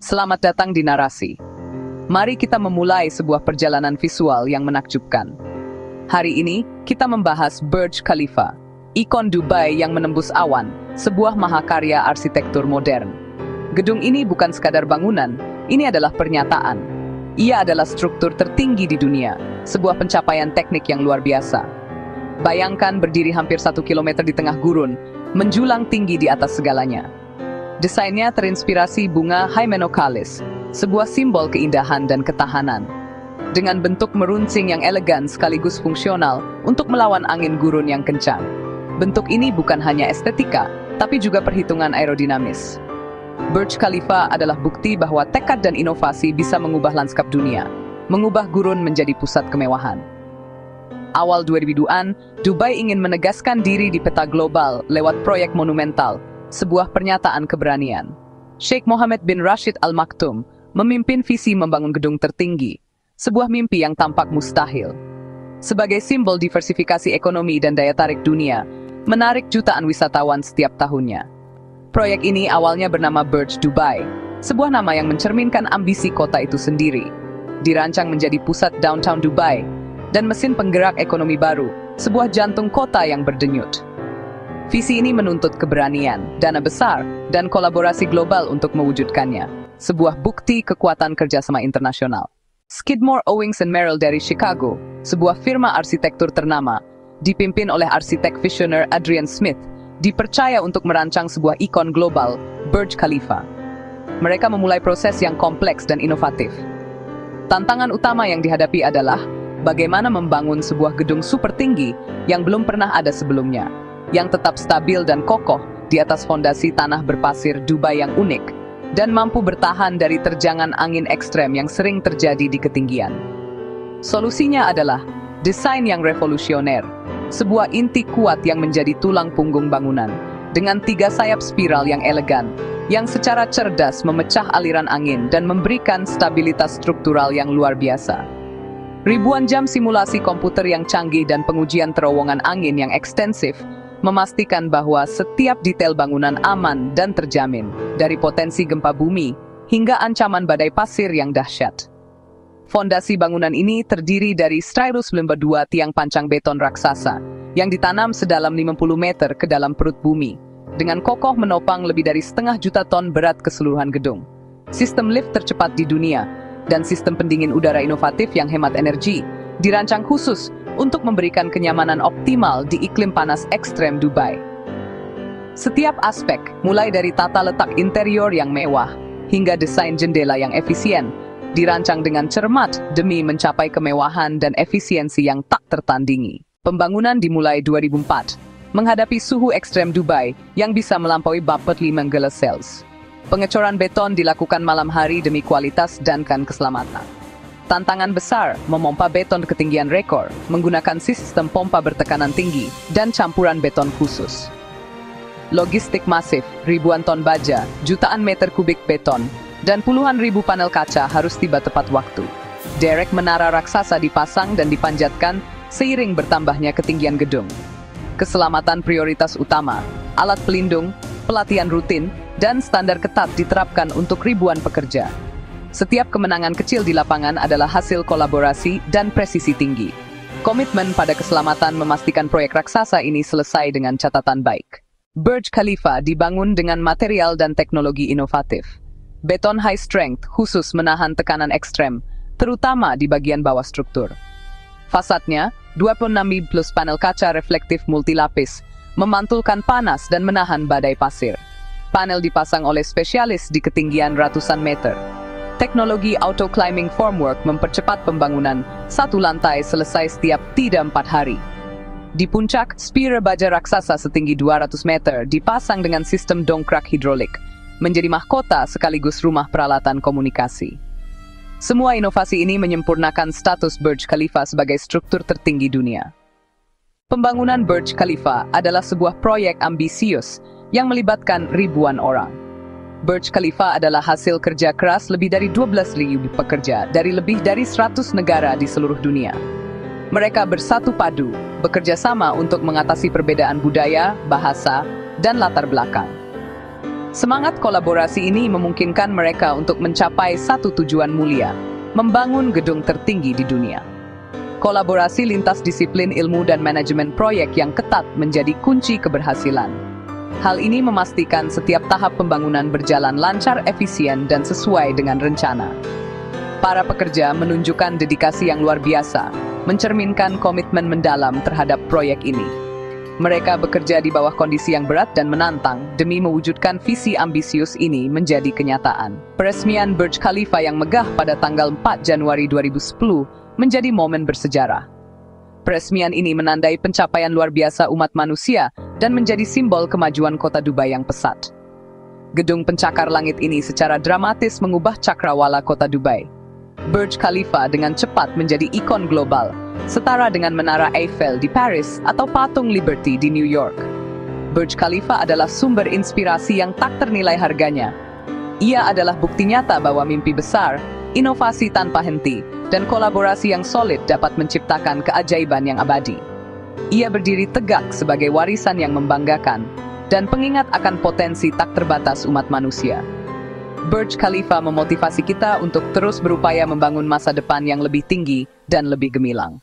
Selamat datang di Narasi. Mari kita memulai sebuah perjalanan visual yang menakjubkan. Hari ini, kita membahas Burj Khalifa, ikon Dubai yang menembus awan, sebuah mahakarya arsitektur modern. Gedung ini bukan sekadar bangunan, ini adalah pernyataan. Ia adalah struktur tertinggi di dunia, sebuah pencapaian teknik yang luar biasa. Bayangkan berdiri hampir 1 kilometer di tengah gurun, menjulang tinggi di atas segalanya. Desainnya terinspirasi bunga Hymenocallis, sebuah simbol keindahan dan ketahanan. Dengan bentuk meruncing yang elegan sekaligus fungsional untuk melawan angin gurun yang kencang. Bentuk ini bukan hanya estetika, tapi juga perhitungan aerodinamis. Burj Khalifa adalah bukti bahwa tekad dan inovasi bisa mengubah lanskap dunia, mengubah gurun menjadi pusat kemewahan. Awal 2000-an, Dubai ingin menegaskan diri di peta global lewat proyek monumental, sebuah pernyataan keberanian. Sheikh Mohammed bin Rashid Al Maktoum memimpin visi membangun gedung tertinggi, sebuah mimpi yang tampak mustahil. Sebagai simbol diversifikasi ekonomi dan daya tarik dunia, menarik jutaan wisatawan setiap tahunnya. Proyek ini awalnya bernama Burj Dubai, sebuah nama yang mencerminkan ambisi kota itu sendiri. Dirancang menjadi pusat downtown Dubai, dan mesin penggerak ekonomi baru, sebuah jantung kota yang berdenyut. Visi ini menuntut keberanian, dana besar, dan kolaborasi global untuk mewujudkannya. Sebuah bukti kekuatan kerjasama internasional. Skidmore, Owings & Merrill dari Chicago, sebuah firma arsitektur ternama, dipimpin oleh arsitek visioner Adrian Smith, dipercaya untuk merancang sebuah ikon global, Burj Khalifa. Mereka memulai proses yang kompleks dan inovatif. Tantangan utama yang dihadapi adalah bagaimana membangun sebuah gedung super tinggi yang belum pernah ada sebelumnya, yang tetap stabil dan kokoh di atas fondasi tanah berpasir Dubai yang unik, dan mampu bertahan dari terjangan angin ekstrem yang sering terjadi di ketinggian. Solusinya adalah desain yang revolusioner, sebuah inti kuat yang menjadi tulang punggung bangunan, dengan 3 sayap spiral yang elegan, yang secara cerdas memecah aliran angin dan memberikan stabilitas struktural yang luar biasa. Ribuan jam simulasi komputer yang canggih dan pengujian terowongan angin yang ekstensif memastikan bahwa setiap detail bangunan aman dan terjamin, dari potensi gempa bumi hingga ancaman badai pasir yang dahsyat. Fondasi bangunan ini terdiri dari Styrus 52 tiang pancang beton raksasa yang ditanam sedalam 50 meter ke dalam perut bumi, dengan kokoh menopang lebih dari 500 juta ton berat keseluruhan gedung. Sistem lift tercepat di dunia dan sistem pendingin udara inovatif yang hemat energi dirancang khusus untuk memberikan kenyamanan optimal di iklim panas ekstrem Dubai. Setiap aspek, mulai dari tata letak interior yang mewah hingga desain jendela yang efisien, dirancang dengan cermat demi mencapai kemewahan dan efisiensi yang tak tertandingi. Pembangunan dimulai 2004, menghadapi suhu ekstrem Dubai yang bisa melampaui 45 °C. Pengecoran beton dilakukan malam hari demi kualitas dan keselamatan. Tantangan besar, memompa beton ke ketinggian rekor, menggunakan sistem pompa bertekanan tinggi, dan campuran beton khusus. Logistik masif, ribuan ton baja, jutaan meter kubik beton, dan puluhan ribu panel kaca harus tiba tepat waktu. Derek menara raksasa dipasang dan dipanjatkan seiring bertambahnya ketinggian gedung. Keselamatan prioritas utama, alat pelindung, pelatihan rutin, dan standar ketat diterapkan untuk ribuan pekerja. Setiap kemenangan kecil di lapangan adalah hasil kolaborasi dan presisi tinggi. Komitmen pada keselamatan memastikan proyek raksasa ini selesai dengan catatan baik. Burj Khalifa dibangun dengan material dan teknologi inovatif. Beton high strength khusus menahan tekanan ekstrem, terutama di bagian bawah struktur. Fasadnya, 26 plus panel kaca reflektif multilapis, memantulkan panas dan menahan badai pasir. Panel dipasang oleh spesialis di ketinggian ratusan meter. Teknologi auto-climbing formwork mempercepat pembangunan, satu lantai selesai setiap 4 hari. Di puncak, spire baja raksasa setinggi 200 meter dipasang dengan sistem dongkrak hidrolik, menjadi mahkota sekaligus rumah peralatan komunikasi. Semua inovasi ini menyempurnakan status Burj Khalifa sebagai struktur tertinggi dunia. Pembangunan Burj Khalifa adalah sebuah proyek ambisius yang melibatkan ribuan orang. Burj Khalifa adalah hasil kerja keras lebih dari 12.000 pekerja dari lebih dari 100 negara di seluruh dunia. Mereka bersatu padu, bekerja sama untuk mengatasi perbedaan budaya, bahasa, dan latar belakang. Semangat kolaborasi ini memungkinkan mereka untuk mencapai satu tujuan mulia, membangun gedung tertinggi di dunia. Kolaborasi lintas disiplin ilmu dan manajemen proyek yang ketat menjadi kunci keberhasilan. Hal ini memastikan setiap tahap pembangunan berjalan lancar, efisien, dan sesuai dengan rencana. Para pekerja menunjukkan dedikasi yang luar biasa, mencerminkan komitmen mendalam terhadap proyek ini. Mereka bekerja di bawah kondisi yang berat dan menantang demi mewujudkan visi ambisius ini menjadi kenyataan. Peresmian Burj Khalifa yang megah pada tanggal 4 Januari 2010 menjadi momen bersejarah. Peresmian ini menandai pencapaian luar biasa umat manusia dan menjadi simbol kemajuan kota Dubai yang pesat. Gedung pencakar langit ini secara dramatis mengubah cakrawala kota Dubai. Burj Khalifa dengan cepat menjadi ikon global, setara dengan Menara Eiffel di Paris atau Patung Liberty di New York. Burj Khalifa adalah sumber inspirasi yang tak ternilai harganya. Ia adalah bukti nyata bahwa mimpi besar, inovasi tanpa henti, dan kolaborasi yang solid dapat menciptakan keajaiban yang abadi. Ia berdiri tegak sebagai warisan yang membanggakan, dan pengingat akan potensi tak terbatas umat manusia. Burj Khalifa memotivasi kita untuk terus berupaya membangun masa depan yang lebih tinggi dan lebih gemilang.